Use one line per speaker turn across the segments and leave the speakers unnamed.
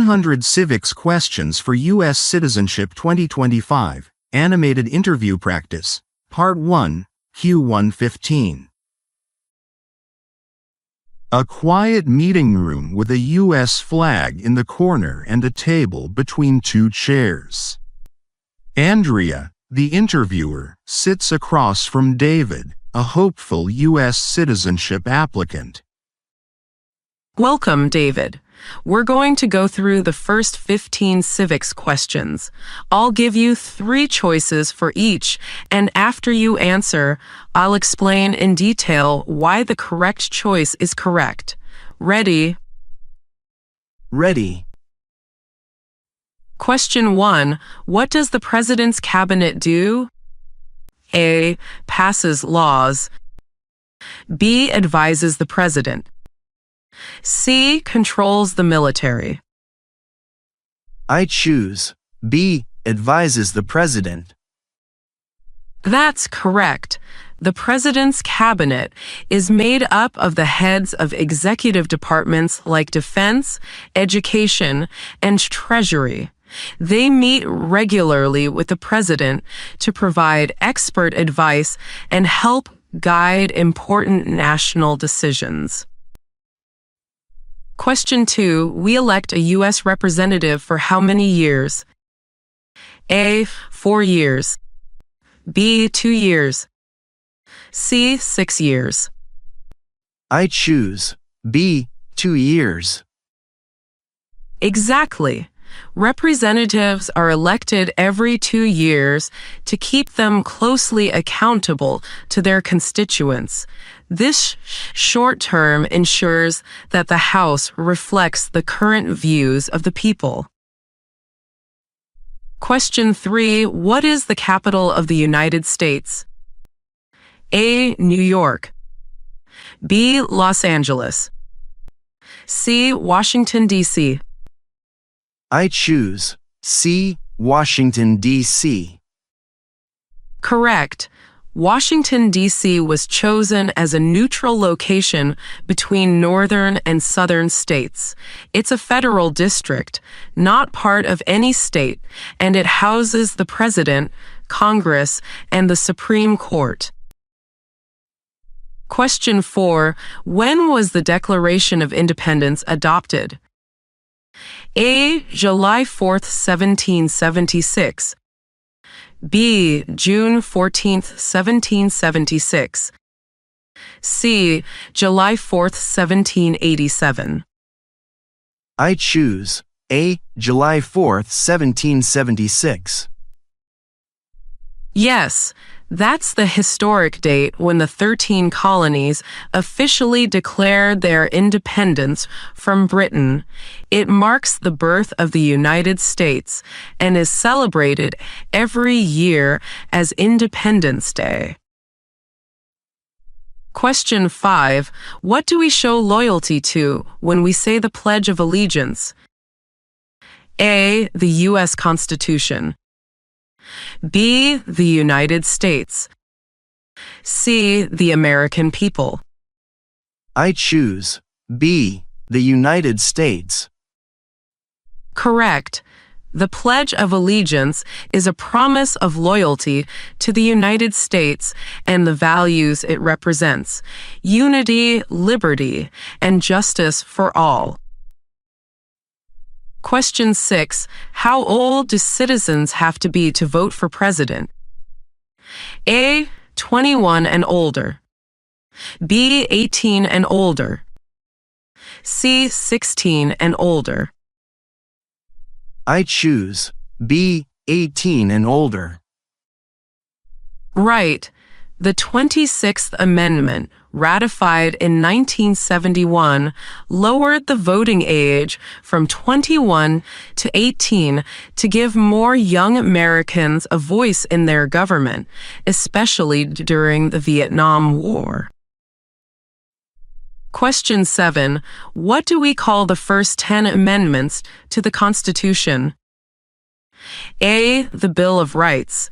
100 Civics Questions for US Citizenship 2025, Animated Interview Practice, Part 1, Q115. A quiet meeting room with a US flag in the corner and a table between two chairs. Andrea, the interviewer, sits across from David, a hopeful US citizenship applicant.
Welcome, David. We're going to go through the first 15 civics questions. I'll give you 3 choices for each, and after you answer, I'll explain in detail why the correct choice is correct. Ready?
Ready.
Question 1. What does the President's Cabinet do? A. Passes laws. B. Advises the President. C. Controls the military.
I choose B. Advises the President.
That's correct. The President's Cabinet is made up of the heads of executive departments like Defense, Education, and Treasury. They meet regularly with the President to provide expert advice and help guide important national decisions. Question 2. We elect a U.S. representative for how many years? A. 4 years. B. 2 years. C. 6 years.
I choose B. 2 years.
Exactly. Representatives are elected every 2 years to keep them closely accountable to their constituents. This short term ensures that the House reflects the current views of the people. Question 3. What is the capital of the United States? A. New York. B. Los Angeles. C. Washington, D.C.
I choose C. Washington, D.C.
Correct. Washington, D.C. was chosen as a neutral location between northern and southern states. It's a federal district, not part of any state, and it houses the President, Congress, and the Supreme Court. Question 4. When was the Declaration of Independence adopted? A. July 4, 1776. B. June 14, 1776. C. July 4, 1787.
I choose A. July 4th, 1776.
Yes, that's the historic date when the 13 colonies officially declared their independence from Britain. It marks the birth of the United States and is celebrated every year as Independence Day. Question 5. What do we show loyalty to when we say the Pledge of Allegiance? A. The U.S. Constitution. B. The United States. C. The American people.
I choose B. The United States.
Correct. The Pledge of Allegiance is a promise of loyalty to the United States and the values it represents: unity, liberty, and justice for all. Question 6. How old do citizens have to be to vote for president? A. 21 and older. B. 18 and older. C. 16 and older.
I choose B. 18 and older.
Right. The 26th Amendment, ratified in 1971, lowered the voting age from 21 to 18 to give more young Americans a voice in their government, especially during the Vietnam War. Question 7. What do we call the first 10 amendments to the Constitution? A. The Bill of Rights.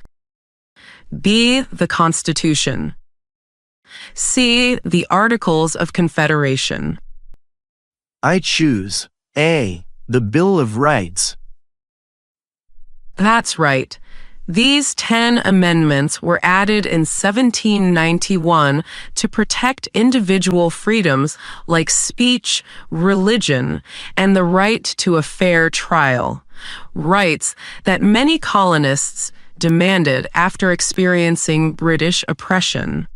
B. The Constitution. C. The Articles of Confederation.
I choose A. the Bill of Rights.
That's right. These 10 amendments were added in 1791 to protect individual freedoms like speech, religion, and the right to a fair trial, rights that many colonists demanded after experiencing British oppression.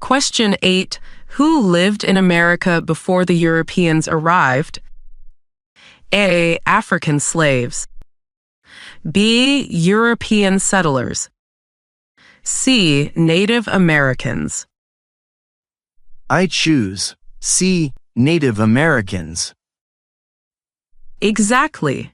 Question 8. Who lived in America before the Europeans arrived? A. African slaves. B. European settlers. C. Native Americans.
I choose C. Native Americans.
Exactly.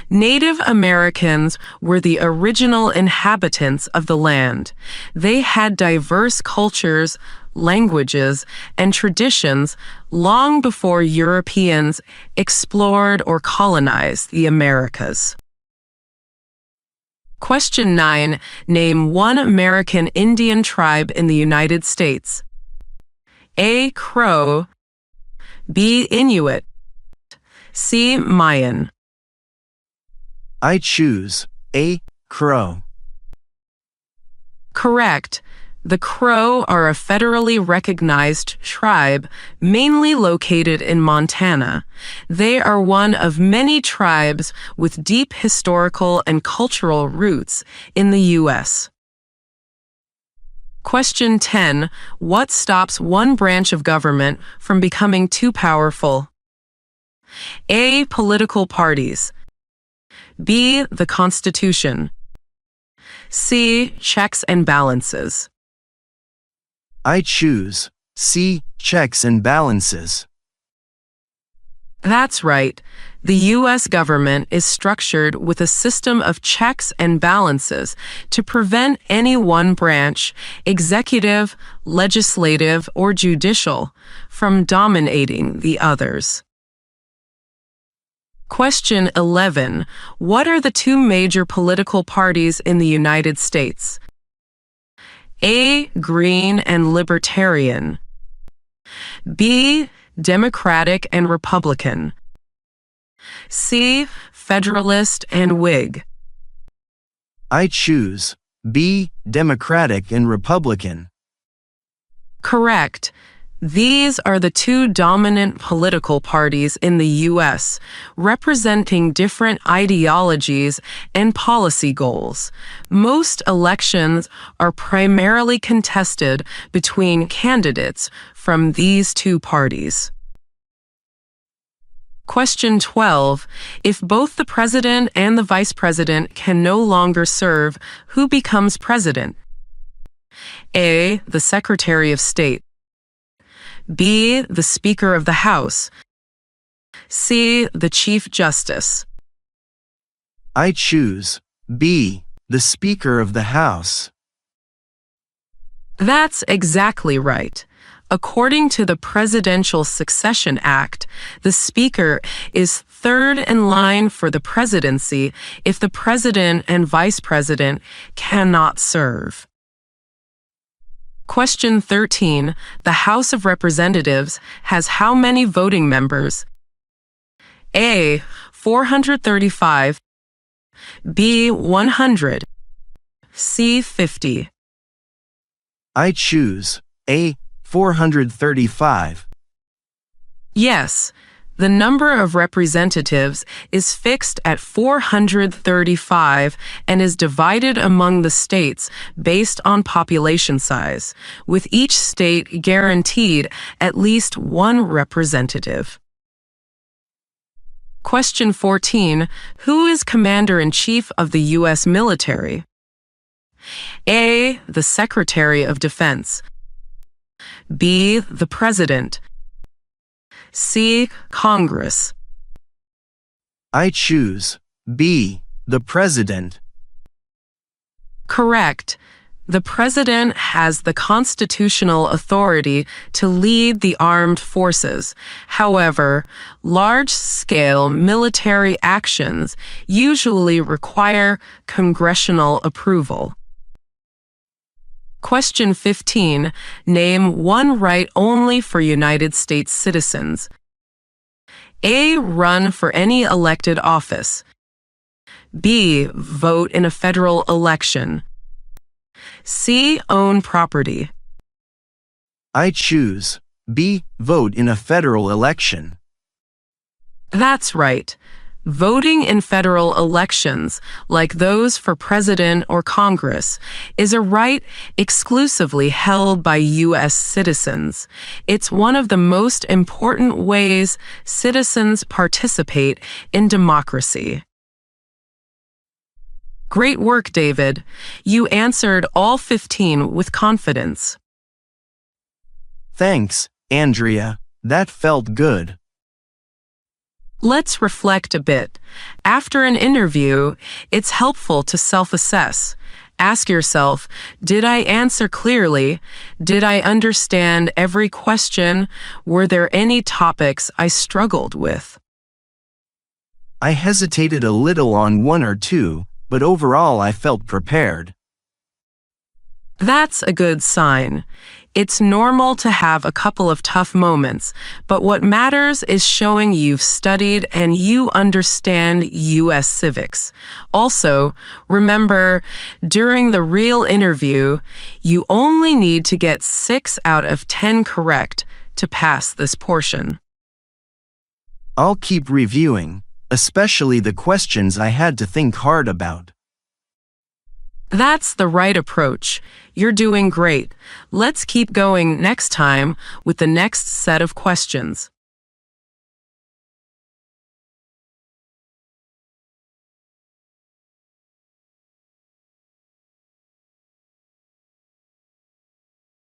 Native Americans were the original inhabitants of the land. They had diverse cultures, languages, and traditions long before Europeans explored or colonized the Americas. Question 9. Name one American Indian tribe in the United States. A. Crow. B. Inuit. C. Mayan.
I choose A. Crow.
Correct. The Crow are a federally recognized tribe, mainly located in Montana. They are one of many tribes with deep historical and cultural roots in the U.S. Question 10. What stops one branch of government from becoming too powerful? A. Political parties. B. The Constitution. C. Checks and balances.
I choose C. Checks and balances.
That's right. The U.S. government is structured with a system of checks and balances to prevent any one branch, executive, legislative, or judicial, from dominating the others. Question 11. What are the two major political parties in the United States? A. Green and Libertarian. B. Democratic and Republican. C. Federalist and Whig.
I choose B. Democratic and Republican.
Correct. These are the two dominant political parties in the U.S., representing different ideologies and policy goals. Most elections are primarily contested between candidates from these two parties. Question 12. If both the president and the vice president can no longer serve, who becomes president? A. The Secretary of State. B. The Speaker of the House. C. The Chief Justice.
I choose B. The Speaker of the House.
That's exactly right. According to the Presidential Succession Act, the Speaker is third in line for the presidency if the President and Vice President cannot serve. Question 13. The House of Representatives has how many voting members? A. 435. B. 100. C. 50.
I choose A. 435.
Yes. The number of representatives is fixed at 435 and is divided among the states based on population size, with each state guaranteed at least one representative. Question 14. Who is Commander-in-Chief of the U.S. military? A. The Secretary of Defense. B. The President. C. Congress.
I choose B. The President.
Correct. The President has the constitutional authority to lead the armed forces. However, large-scale military actions usually require congressional approval. Question 15. Name one right only for United States citizens. A. Run for any elected office. B. Vote in a federal election. C. Own property.
I choose B. Vote in a federal election.
That's right. Voting in federal elections, like those for president or Congress, is a right exclusively held by U.S. citizens. It's one of the most important ways citizens participate in democracy. Great work, David. You answered all 15 with confidence.
Thanks, Andrea. That felt good.
Let's reflect a bit. After an interview, it's helpful to self-assess. Ask yourself, did I answer clearly? Did I understand every question? Were there any topics I struggled with?
I hesitated a little on one or two, but overall I felt prepared.
That's a good sign. It's normal to have a couple of tough moments, but what matters is showing you've studied and you understand U.S. civics. Also, remember, during the real interview, you only need to get 6 out of 10 correct to pass this portion.
I'll keep reviewing, especially the questions I had to think hard about.
That's the right approach. You're doing great. Let's keep going next time with the next set of questions.